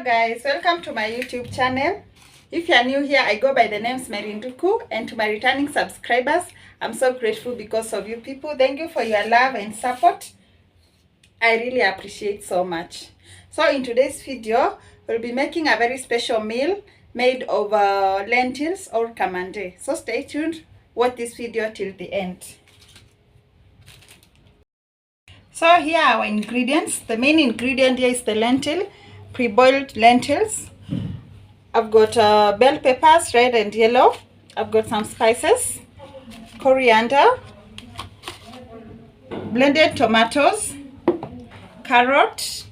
Hello guys, welcome to my YouTube channel. If you are new here, I go by the name Smerinduku, and to my returning subscribers, I'm so grateful because of you people. Thank you for your love and support. I really appreciate so much. So in today's video, we'll be making a very special meal made of lentils or kamande. So stay tuned, watch this video till the end. So here are our ingredients. The main ingredient here is the lentil, pre-boiled lentils. I've got bell peppers, red and yellow. I've got some spices, coriander, blended tomatoes, carrot,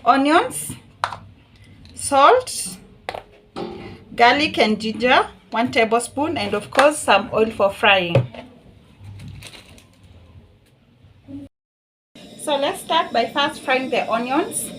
onions, salt, garlic and ginger, 1 tablespoon, and of course some oil for frying. So let's start by first frying the onions.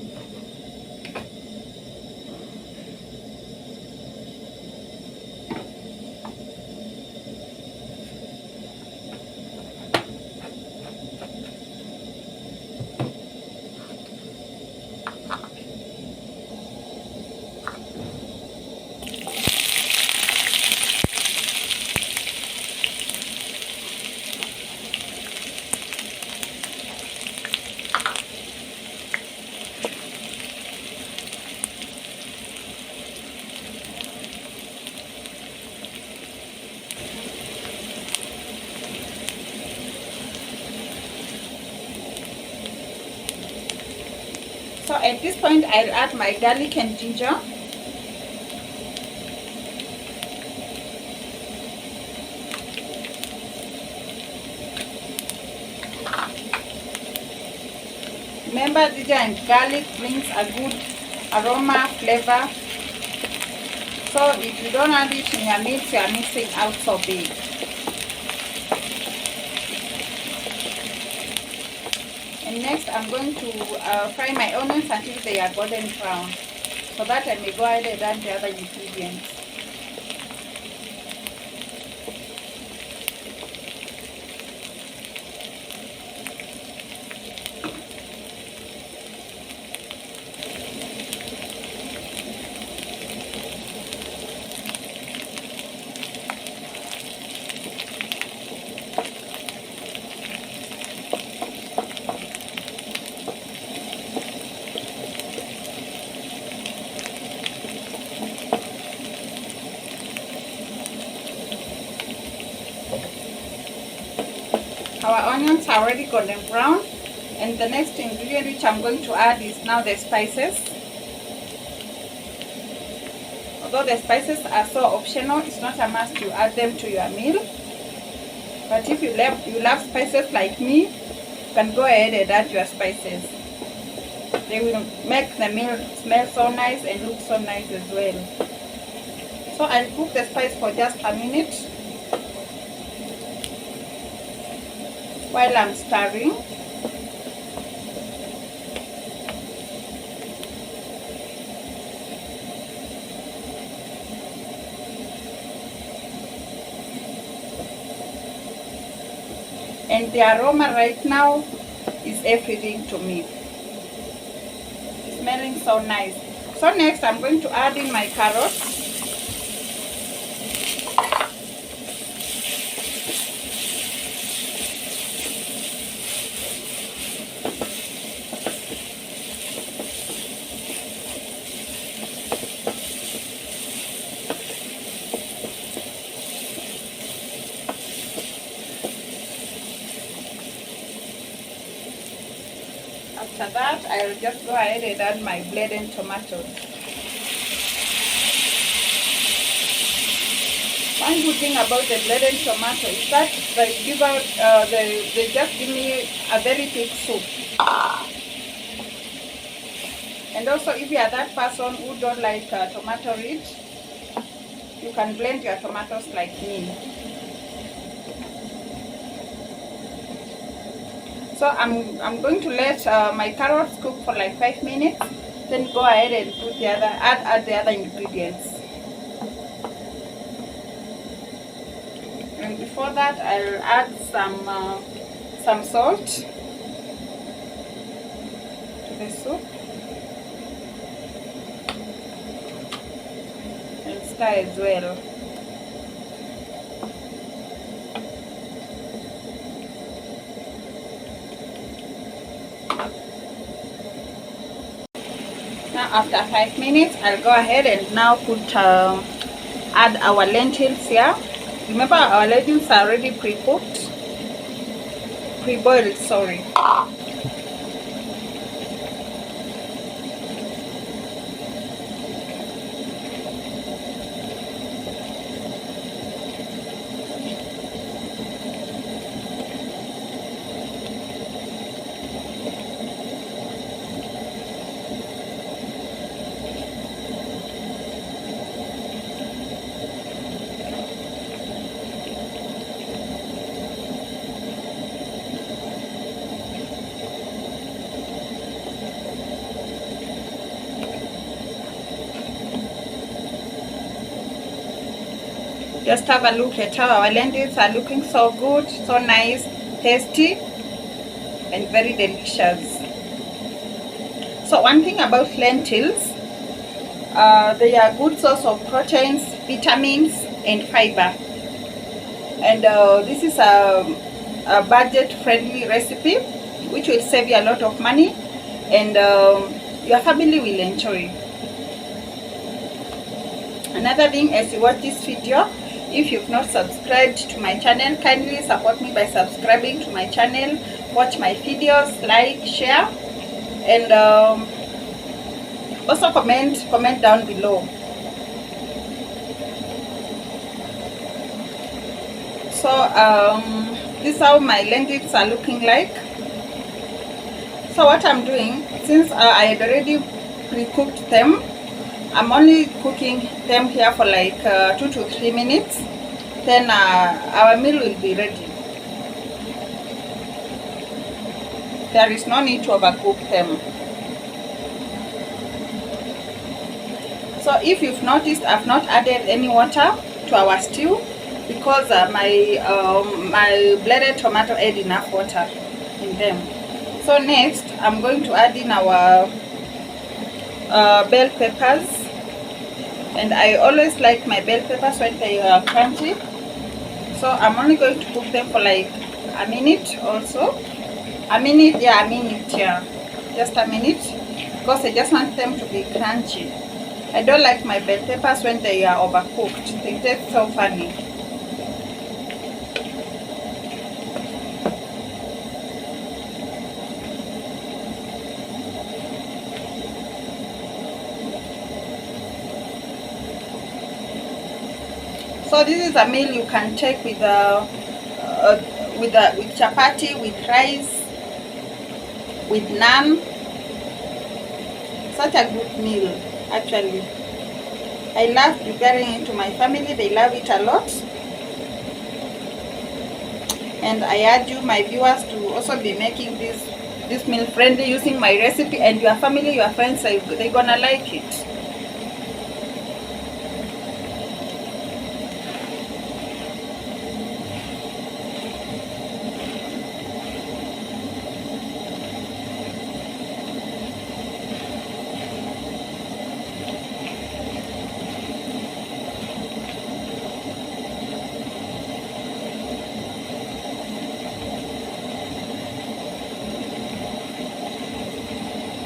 So at this point, I'll add my garlic and ginger. Remember, ginger and garlic brings a good aroma, flavor. So if you don't add it in your meals, you are missing out so big. And next, I'm going to fry my onions until they are golden brown, so that I may go ahead and add the other ingredients. Our onions are already golden brown, and the next ingredient which I'm going to add is now the spices. Although the spices are so optional, it's not a must to add them to your meal. But if you love spices like me, you can go ahead and add your spices. They will make the meal smell so nice and look so nice as well. So I'll cook the spice for just a minute while I'm stirring. And the aroma right now is everything to me. It's smelling so nice. So next I'm going to add in my carrots. After that, I'll just go ahead and add my blended tomatoes. One good thing about the blended tomato is that they just give me a very thick soup. And also, if you are that person who don't like tomato rich, you can blend your tomatoes like me. So I'm going to let my carrots cook for like 5 minutes. Then go ahead and put add the other ingredients. And before that, I'll add some salt to the soup. stir as well. Now after 5 minutes, I'll go ahead and now add our lentils here. Remember, our lentils are already pre-cooked, pre-boiled, sorry. Just have a look at how our lentils are looking so good, so nice, tasty, and very delicious. So one thing about lentils, they are a good source of proteins, vitamins, and fiber. And this is a budget-friendly recipe which will save you a lot of money, and your family will enjoy. Another thing, as you watch this video, if you've not subscribed to my channel, kindly support me by subscribing to my channel, watch my videos, like, share, and also comment down below. So this is how my lentils are looking like. So what I'm doing, since I had already pre-cooked them, I'm only cooking them here for like 2 to 3 minutes. Then our meal will be ready. There is no need to overcook them. So if you've noticed, I've not added any water to our stew because my blended tomato had enough water in them. So next, I'm going to add in our bell peppers. And I always like my bell peppers when they are crunchy. So I'm only going to cook them for like a minute also. A minute, yeah. Just a minute. Because I just want them to be crunchy. I don't like my bell peppers when they are overcooked. They taste so funny. So this is a meal you can take with chapati, with rice, with naan. Such a good meal, actually. I love preparing it to my family. They love it a lot. And I urge you, my viewers, to also be making this meal friendly using my recipe, and your family, your friends, they're gonna like it.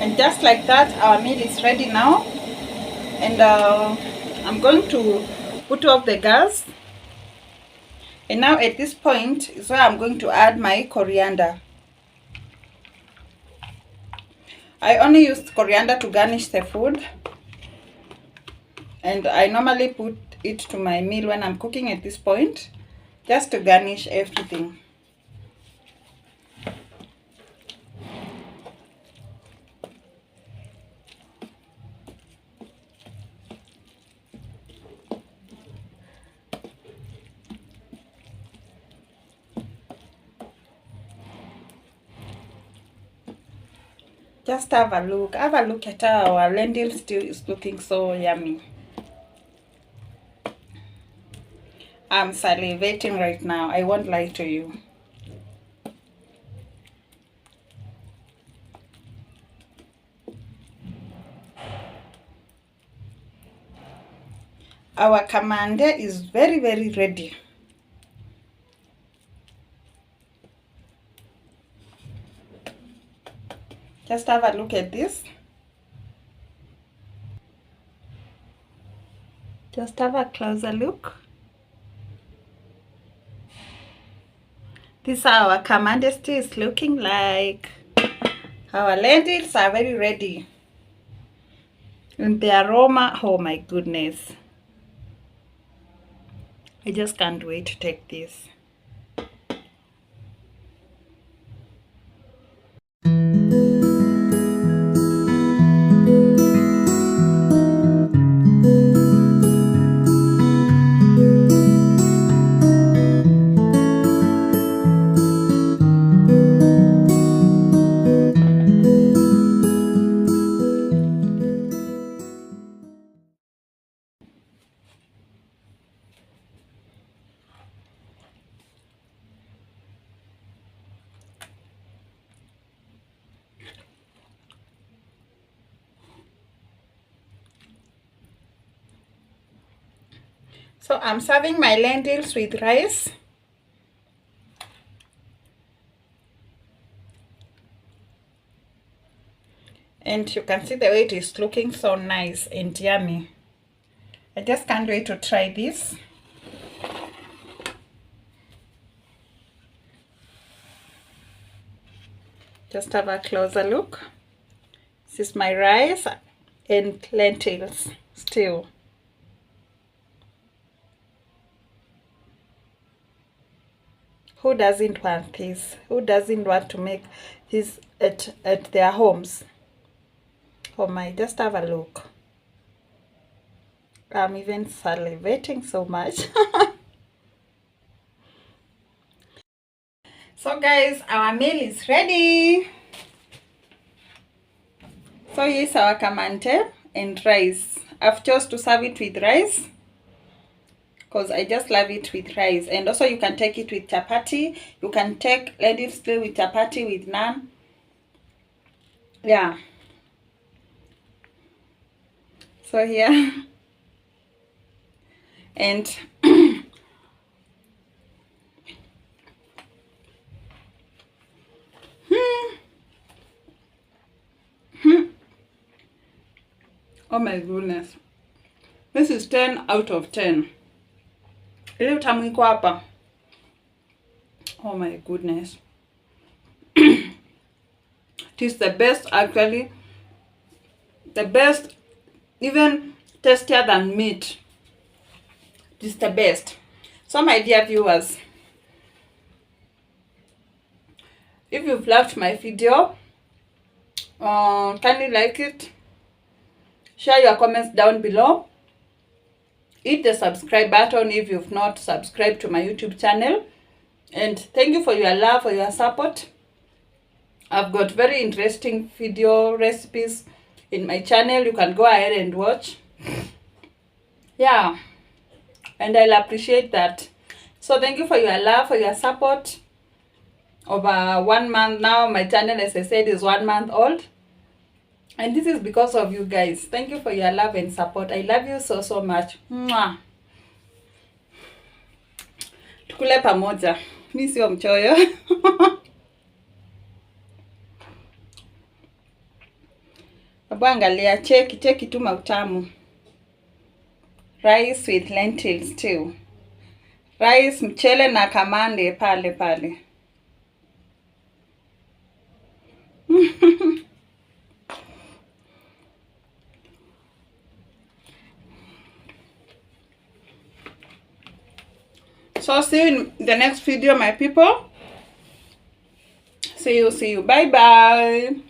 And just like that, our meal is ready now. And I'm going to put off the gas. And now at this point is where I'm going to add my coriander. I only use coriander to garnish the food. And I normally put it to my meal when I'm cooking at this point, just to garnish everything. Just have a look at how our lentil stew is looking so yummy. I'm salivating right now, I won't lie to you. our kamande is very, very ready. Just have a look at this. Just have a closer look. This is how our kamande stew is looking like. Our lentils are very ready. And the aroma, oh my goodness. I just can't wait to take this. So I'm serving my lentils with rice. And you can see the way it is looking so nice and yummy. I just can't wait to try this. Just have a closer look. This is my rice and lentils stew. Who doesn't want this? Who doesn't want to make this at their homes? Oh my, just have a look. I'm even salivating so much. So guys, our meal is ready. So here's our kamande and rice. I've chosen to serve it with rice because I just love it with rice. And also you can take it with chapati. You can take lentil stew with chapati, with naan. Yeah. So here. And oh my goodness. This is 10 out of 10. Ile utamu iko hapa. Oh my goodness. It is the best actually. The best, even tastier than meat. It is the best. So my dear viewers, if you've loved my video, kindly like it. Share your comments down below. Hit the subscribe button if you've not subscribed to my YouTube channel. And thank you for your love, for your support. I've got very interesting video recipes in my channel. You can go ahead and watch. Yeah. And I'll appreciate that. So thank you for your love, for your support. Over 1 month now, my channel, as I said, is 1 month old. And this is because of you guys. Thank you for your love and support. I love you so, so much. Mwah. Tukule pamoja. Mi sio mchoyo. Babu angalia, cheki tu mautamu. Rice with lentils too. Rice, mchele na kamande pale. So see you in the next video, my people. See you. Bye.